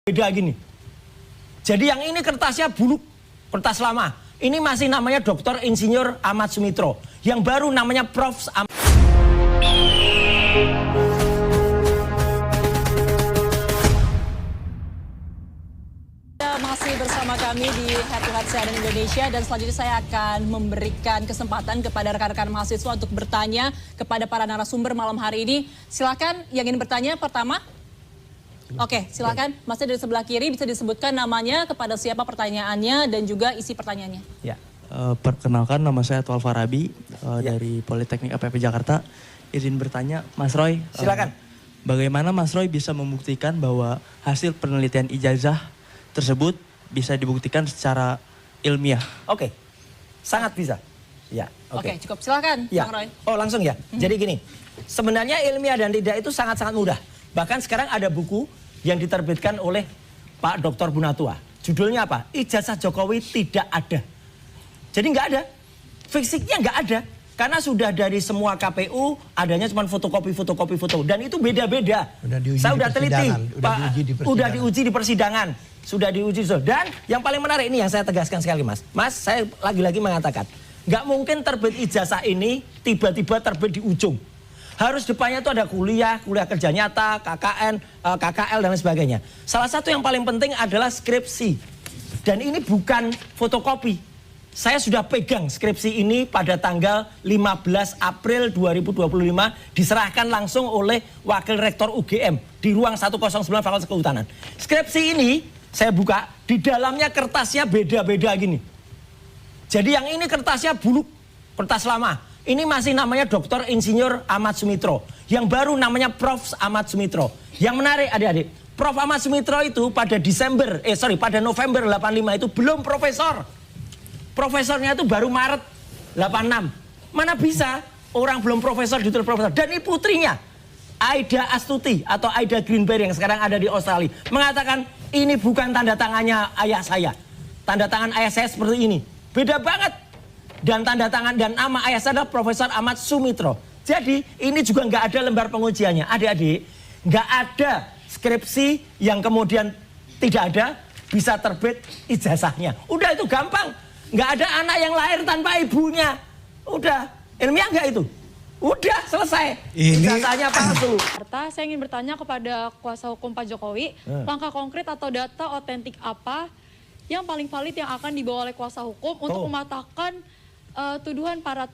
Beda gini. Jadi yang ini kertasnya buluk, kertas lama. Ini masih namanya Dr. Insinyur Ahmad Sumitro. Yang baru namanya Prof. Masih bersama kami di Head to Head CNN Indonesia, dan selanjutnya saya akan memberikan kesempatan kepada rekan-rekan mahasiswa untuk bertanya kepada para narasumber malam hari ini. Silakan yang ingin bertanya pertama. Oke, silakan. Masnya dari sebelah kiri, bisa disebutkan namanya, kepada siapa pertanyaannya, dan juga isi pertanyaannya. Ya. Perkenalkan, nama saya Tual Farabi dari Politeknik APP Jakarta. Izin bertanya, Mas Roy. Silakan. Bagaimana Mas Roy bisa membuktikan bahwa hasil penelitian ijazah tersebut bisa dibuktikan secara ilmiah? Oke, sangat bisa. Ya. Oke, cukup. Silakan, Ya. Bang Roy. Oh, langsung ya. Jadi gini, sebenarnya ilmiah dan tidak itu sangat-sangat mudah. Bahkan sekarang ada buku yang diterbitkan oleh Pak Dr. Bunatua. Judulnya apa? Ijazah Jokowi tidak ada. Jadi nggak ada. Fisiknya nggak ada. Karena sudah dari semua KPU adanya cuma fotokopi foto. Dan itu beda-beda. Saya udah teliti. Udah diuji di persidangan. Sudah diuji. Dan yang paling menarik ini yang saya tegaskan sekali, Mas. Mas, saya lagi-lagi mengatakan, nggak mungkin terbit ijazah ini tiba-tiba terbit di ujung. Harus depannya itu ada kuliah kerja nyata, KKN, KKL dan lain sebagainya. Salah satu yang paling penting adalah skripsi. Dan ini bukan fotokopi. Saya sudah pegang skripsi ini pada tanggal 15 April 2025 diserahkan langsung oleh Wakil Rektor UGM di ruang 109 Fakultas Kehutanan. Skripsi ini saya buka, di dalamnya kertasnya beda-beda gini. Jadi yang ini kertasnya buluk, kertas lama. Ini masih namanya Dr. Insinyur Ahmad Sumitro. Yang baru namanya Prof. Ahmad Sumitro. Yang menarik adik-adik, Prof. Ahmad Sumitro itu pada pada November 85 itu belum profesor. Profesornya itu baru Maret 86. Mana bisa orang belum profesor ditulis profesor. Dan ini putrinya, Aida Astuti atau Aida Greenberg yang sekarang ada di Australia, mengatakan ini bukan tanda tangannya ayah saya. Tanda tangan ayah saya seperti ini. Beda banget. Dan tanda tangan dan nama ayah saya adalah Profesor Ahmad Sumitro. Jadi ini juga nggak ada lembar pengujiannya. Adik-adik, nggak ada skripsi yang kemudian tidak ada bisa terbit ijazahnya. Udah itu gampang. Nggak ada anak yang lahir tanpa ibunya. Udah, ilmiah nggak itu? Udah, selesai. Ijazahnya palsu. Saya ingin bertanya kepada kuasa hukum Pak Jokowi, langkah konkret atau data otentik apa yang paling valid yang akan dibawa oleh kuasa hukum untuk mematahkan tuduhan para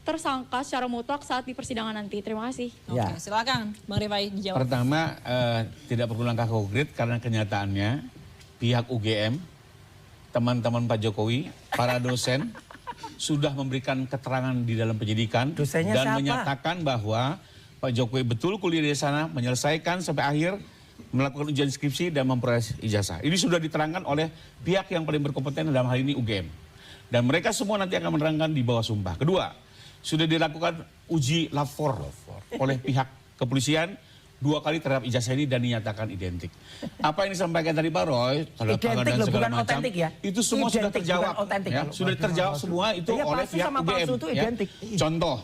tersangka secara mutlak saat di persidangan nanti? Terima kasih. Oke, silakan Bang Rifai dijawab. Pertama, tidak perlu langkah konkret karena kenyataannya pihak UGM, teman-teman Pak Jokowi, para dosen sudah memberikan keterangan di dalam penyidikan. Dosennya dan siapa? menyatakan bahwa Pak Jokowi betul kuliah di sana, menyelesaikan sampai akhir, melakukan ujian skripsi dan memperoleh ijazah. Ini sudah diterangkan oleh pihak yang paling berkompeten dalam hal ini UGM. Dan mereka semua nanti akan menerangkan di bawah sumpah. Kedua, sudah dilakukan uji lapor oleh pihak kepolisian 2 kali terhadap ijazah ini dan dinyatakan identik. Apa yang disampaikan tadi Pak Roy, Identik loh, bukan otentik ya. itu semua sudah Identik, terjawab. bukan otentik. Ya, sudah terjawab semua itu Iya, oleh palsu pihak sama UGM. palsu itu Ya. identik. Contoh,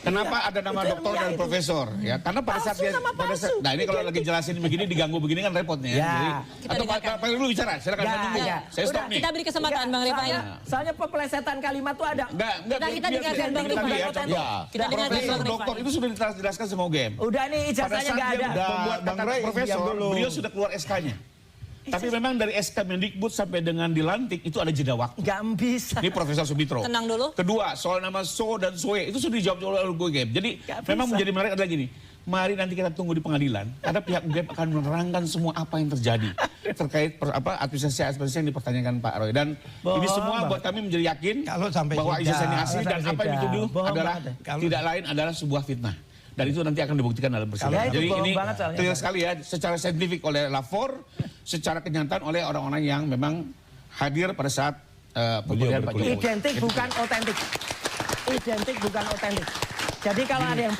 kenapa ada nama itu doktor ilmiah dan itu. profesor? Ya, karena pada saat Palsu sama palsu, nah ini kalau lagi identik. jelasin begini diganggu begini kan repotnya. Ya. Jadi, Kita atau dengarkan. Pak dulu bicara, silakan saya tunggu. Ya. Saya stop Udah, nih. Kita beri kesempatan Bang Rifai. Soalnya pepelesetan kalimat tuh ada. Enggak, Kita dengarkan Bang kita Rifai. ya, contoh. Kita dengarkan Profesor, Bang doktor Rifai. itu sudah dijelaskan sama UGM. Udah nih Pada ijazahnya saat nggak dia ada. membuat Bang kata Ray, profesor, diam dulu. beliau sudah keluar SK-nya. Tapi memang dari SK Mendikbud sampai dengan dilantik itu ada jeda waktu. Nggak bisa. Ini Profesor Sumitro. Tenang dulu. Kedua, soal nama So dan Soe itu sudah dijawab oleh UGM. Jadi Nggak memang bisa. menjadi menarik adalah gini. Mari nanti kita tunggu di pengadilan karena pihak UGM akan menerangkan semua apa yang terjadi terkait administrasi yang dipertanyakan Pak Roy, dan ini semua buat kami menjadi yakin Kalau sampai bahwa jeda. ijazah ini asli Kalau dan sampai apa yang jeda. dituduh Bohong adalah banget. tidak lain adalah sebuah fitnah. Dan itu nanti akan dibuktikan dalam Ya, persidangan. itu Jadi bohong ini banget soalnya. clear sekali ya, secara saintifik oleh lapor, secara kenyataan oleh orang-orang yang memang hadir pada saat pemilihan Pak Jokowi. Identik bukan otentik. Identik bukan otentik. Jadi kalau ada yang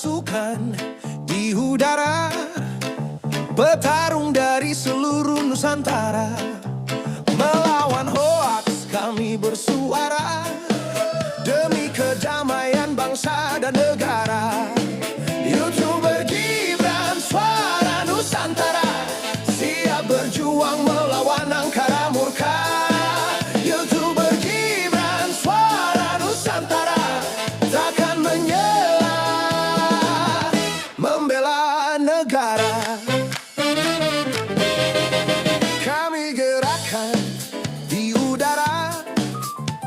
pasukan di udara, petarung dari seluruh Nusantara. Melawan hoaks kami bersuara, demi kedamaian bangsa dan negara. YouTuber Gibran suara Nusantara, siap berjuang melawan angkara murka. YouTuber Gibran suara Nusantara, takkan menyerah, membela negara. Kami gerakan di udara,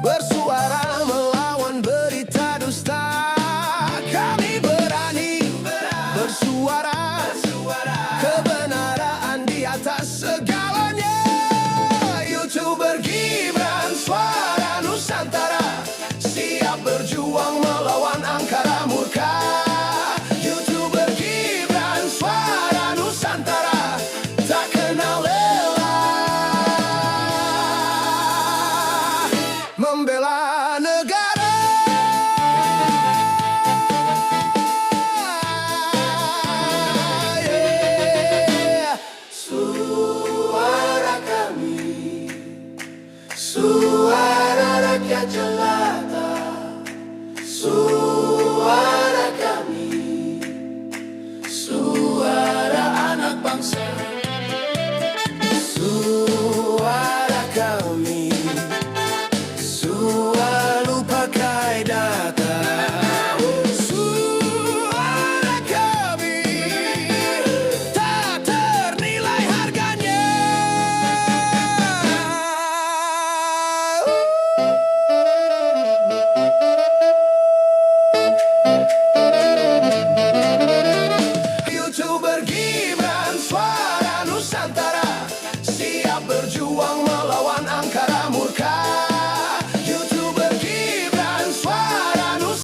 bersuara melawan berita dusta. Kami berani bersuara, kebenaran di atas segalanya. YouTuber Gibran suara Nusantara, siap berjuang melawan angkara murka. YouTuber Gibran suara Nusantara, tak kenal lelah, membela negara. Yeah. Suara kami, suara rakyat jelata. Suara kami, suara anak bangsa. Suara kami, selalu pakai data. Suara kami, tak ternilai harganya. YouTuber Gibran suara Nusantara, siap berjuang